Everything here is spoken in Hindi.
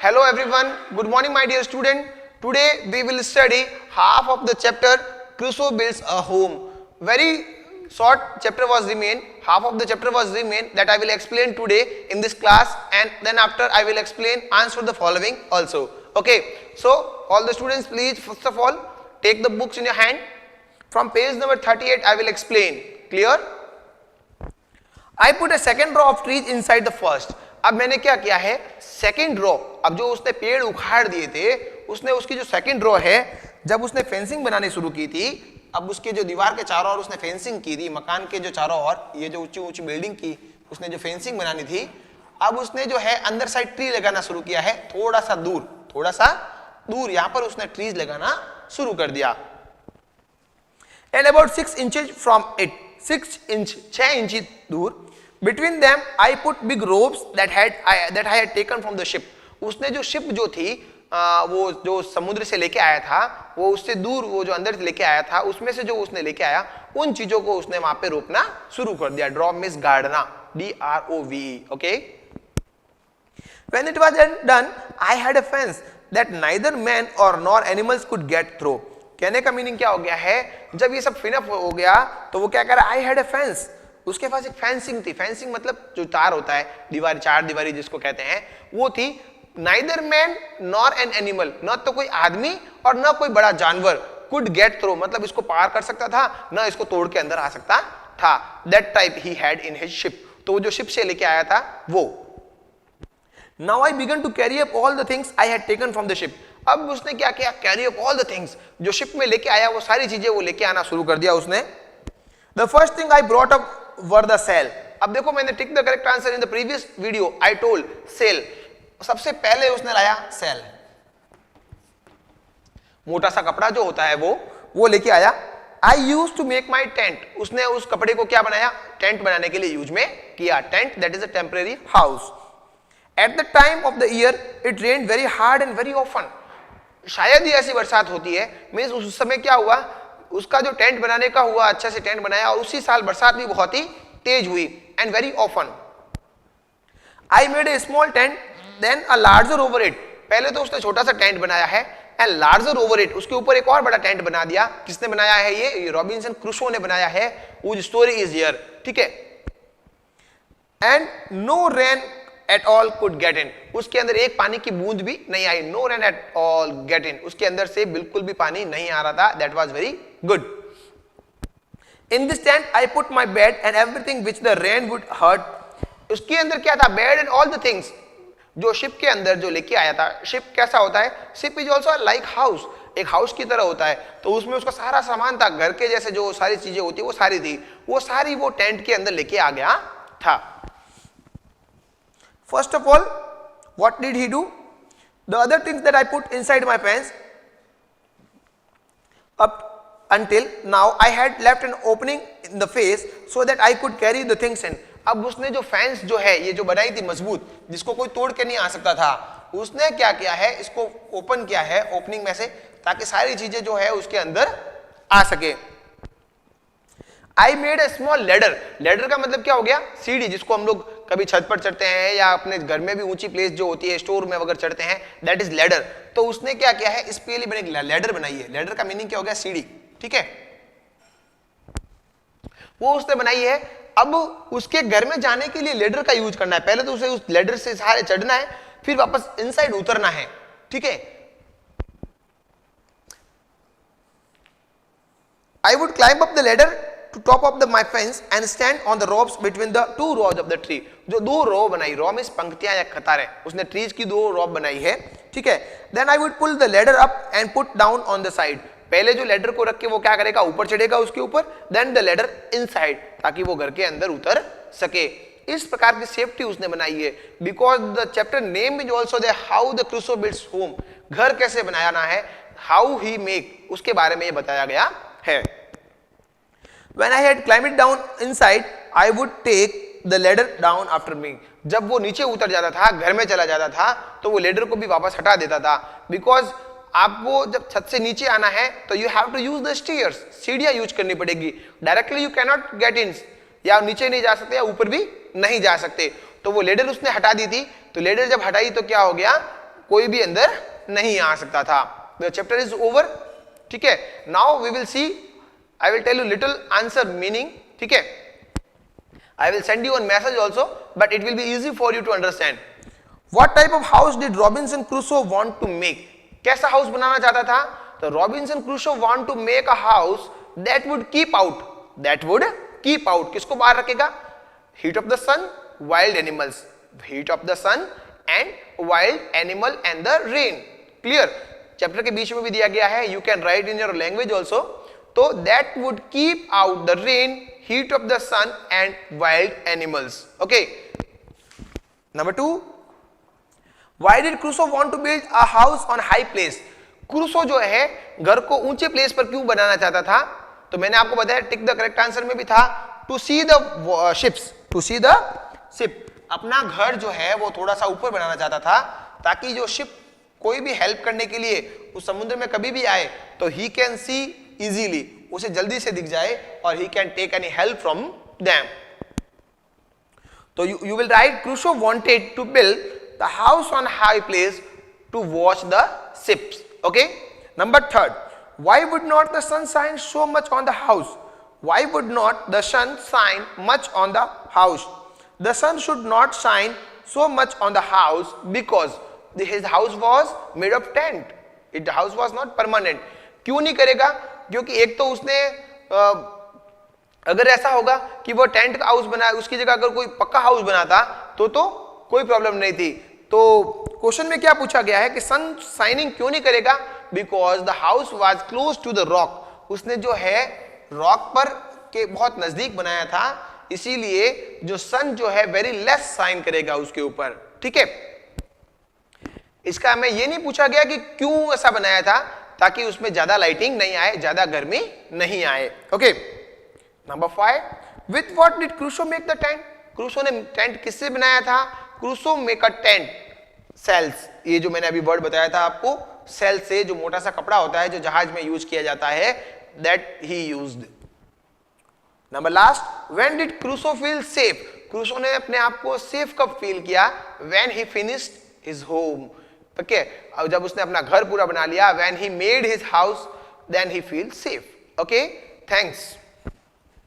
Hello everyone. Good morning my dear student. Today we will study half of the chapter Crusoe builds a home. Very short chapter was remain. Half of the chapter was remain that I will explain today in this class, and then after I will explain answer the following also. Okay. So all the students, please first of all take the books in your hand. From page number 38 I will explain. Clear? I put a second row of trees inside the first. अब मैंने क्या किया है, सेकंड रो, अब जो उसने पेड़ उखाड़ दिए थे उसने उसकी जो सेकंड रो है, जब उसने फेंसिंग बनानी शुरू की थी, अब उसके जो दीवार के चारों ओर उसने फेंसिंग की थी, मकान के जो चारों ओर ये जो ऊंची ऊंची बिल्डिंग की उसने जो फेंसिंग बनानी थी, अब उसने जो है अंदर साइड ट्री लगाना शुरू किया है, थोड़ा सा दूर यहाँ पर उसने ट्रीज लगाना शुरू कर दिया. And about 6 inches from it, 6 inch दूर, between them I put big ropes that I had taken from the ship. उसने जो शिप जो थी वो जो समुद्र से लेके आया था, वो उससे दूर वो जो अंदर लेके आया था, उसमें से जो उसने लेके आया उन चीजों को उसने वहां पे रोकना शुरू कर दिया. ड्रॉप मींस गाड़ना, DROVE. Okay. When it was done, I had a fence that neither man or nor animals could get through. कहने का मीनिंग क्या हो गया है, जब ये सब फिनअप हो गया तो वो क्या कर रहा है, आई हैड ए फेंस, उसके पास एक फेंसिंग थी. फेंसिंग मतलब जो तार होता है, दीवार, चार दीवारी जिसको कहते हैं, वो थी. Neither man nor an animal, न तो कोई आदमी और न कोई बड़ा जानवर, कुड गेट थ्रू मतलब इसको पार कर सकता था, न इसको तोड़ के अंदर आ सकता था. That type he had in his ship, तो वो जो शिप से लेके आया था वो. Now I began to carry up all the things I had taken from the ship. अब उसने क्या किया, carry up all the things, जो शिप में लेके आया वो सारी चीजें वो लेके आना शुरू कर दिया उसने. The first thing I brought up were the sail. अब देखो मैंने tick the correct answer in the previous video, I told sail. सबसे पहले उसने लाया सेल, मोटा सा कपड़ा जो होता है वो लेके आया. I use to make my tent, उसने उस कपड़े को क्या बनाया, टेंट बनाने के लिए यूज में किया. Tent that is a temporary house. At the time of the year it rained very hard and very often. शायद ही ऐसी बरसात होती है, मींस उस समय क्या हुआ, उसका जो टेंट बनाने का हुआ, अच्छे से टेंट बनाया और उसी साल बरसात भी बहुत ही तेज हुई. And very often. I made a small tent then a larger over it. पहले तो उसने छोटा सा टेंट बनाया है, एंड लार्जर ओवर इट, उसके ऊपर एक और बड़ा टेंट बना दिया. किसने बनाया है, ये रॉबिन्सन क्रूसो ने बनाया है. वो स्टोरी इज हियर, ठीक है. And no rain at all could get in, उसके अंदर एक पानी की बूंद भी नहीं आई. No rain at all get in, उसके अंदर से बिल्कुल भी पानी नहीं आ रहा था. That was very good. In this tent I put my bed and everything which the rain would hurt. उसके अंदर क्या था, bed and all the things, जो शिप के अंदर जो लेके आया था. शिप कैसा होता है, ship is also like house, एक हाउस की तरह होता है. तो उसमें उसका सारा सामान था, घर के जैसे जो सारी चीजें होती है वो सारी थी, वो सारी वो टेंट के अंदर लेके आ गया था. First of all, what did he do? The other things that I put inside my pants, up until now I had left an opening in the face so that I could carry the things in. अब उसने जो फैंस जो है, ये जो बनाई थी मजबूत, जिसको कोई तोड़ के नहीं आ सकता था, उसने क्या किया है, इसको ओपन किया है ओपनिंग में से, ताकि सारी चीजें जो है उसके अंदर आ सके. आई made a small ladder. Ladder का मतलब क्या हो गया, सीढ़ी, जिसको हम लोग कभी छत पर चढ़ते हैं या अपने घर में भी ऊंची प्लेस जो होती है, स्टोर में अगर चढ़ते हैं, दैट इज लेडर. तो उसने क्या किया है, इसके लिए मैंने लेडर बनाई है. लेडर का मीनिंग क्या हो गया, सीढ़ी, ठीक है. वो उसने बनाई है. अब उसके घर में जाने के लिए लेडर का यूज करना है. पहले तो उसे उस लेडर से सहारे चढ़ना है, फिर वापस इनसाइड उतरना है, ठीक है. I would climb up the ladder to top of my fence and stand on the ropes between the two rows of the tree. जो दो रो बनाई, रो में पंक्तियां या कतारें, उसने ट्रीज की दो रो बनाई है, ठीक है. Then I would pull the ladder up and put down on the side. पहले जो लेडर को रख के वो क्या करेगा, ऊपर चढ़ेगा उसके ऊपर, then the ladder inside, ताकि वो घर के अंदर उतर सके. इस प्रकार की सेफ्टी उसने बनाई है. Because the chapter name is also the how the Crusoe builds home. घर कैसे बनाना है, how he make, उसके बारे में ये बताया गया है. When I had climbed it down inside, I would take the ladder down after me. जब वो नीचे उतर जाता था, घर में चला जाता था, तो वो लेडर को भी वापस हटा देता था. बिकॉज आपको जब छत से नीचे आना है तो you have to use the stairs, सीढ़ियां यूज करनी पड़ेगी. Directly you can not get in, या नीचे नहीं जा सकते या ऊपर भी नहीं जा सकते. तो वो लेडर उसने हटा दी थी. तो लेडर जब हटाई तो क्या हो गया, कोई भी अंदर नहीं आ सकता था। द चैप्टर इज ओवर, ठीक है। Now we will see, I will tell you little answer meaning, ठीक है। I will send you on message also, but it will be easy for you to understand. What type of house did Robinson Crusoe want to make? कैसा हाउस बनाना चाहता था? तो Robinson Crusoe want to make a house that would keep out, that would keep out, किसको बाहर रखेगा? Heat of the sun, wild animals, heat of the sun and wild animal and the rain. Clear? Chapter के बीच में भी दिया गया है, you can write in your language also. तो that would keep out the rain, heat of the sun and wild animals. Okay, number 2, why did Crusoe want to build a house on high place? Crusoe जो है घर को ऊंचे प्लेस पर क्यों बनाना चाहता था? तो मैंने आपको बताया टिक द करेक्ट आंसर में भी था, to see the ships, to see the ship. अपना घर जो है वो थोड़ा सा ऊपर बनाना चाहता था, ताकि जो शिप कोई भी हेल्प करने के लिए उस समुद्र में कभी भी आए तो ही कैन सी इजीली, उसे जल्दी से दिख जाए और he can take any help from them. तो you will write Crusoe wanted to build the house on high place to watch the ships. Okay. Number 3, why would not the sun shine so much on the house? Why would not the sun shine much on the house? The sun should not shine so much on the house because his house was made of tent. Its house was not permanent. क्यों नहीं करेगा? क्योंकि एक तो उसने अगर ऐसा होगा कि वो टेंट का हाउस बनाए, उसकी जगह अगर कोई पक्का हाउस बनाता तो कोई प्रॉब्लम नहीं थी। तो क्वेश्चन में क्या पूछा गया है कि सन शाइनिंग क्यों नहीं करेगा? Because the house was close to the rock, उसने जो है रॉक पर के बहुत नजदीक बनाया था, इसीलिए जो सन जो है वेरी लेस शाइन करेगा उसके ऊपर। ठीक है, इसका हमें ये नहीं पूछा गया कि क्यों ऐसा बनाया था, ताकि उसमें ज्यादा लाइटिंग नहीं आए, ज्यादा गर्मी नहीं आए। Okay, number 5, with what did Crusoe make the tent? Crusoe ने टेंट किससे बनाया था? Crusoe make a tent sails, ये जो मैंने अभी वर्ड बताया था आपको, सेल से, जो मोटा सा कपड़ा होता है जो जहाज में यूज किया जाता है, that he used. Number last, when did Crusoe feel safe? Crusoe ने अपने आप को सेफ कब फील किया? When he finished his home. Okay, अब जब उसने अपना घर पूरा बना लिया, when he made his house, then he feel safe. Okay, thanks.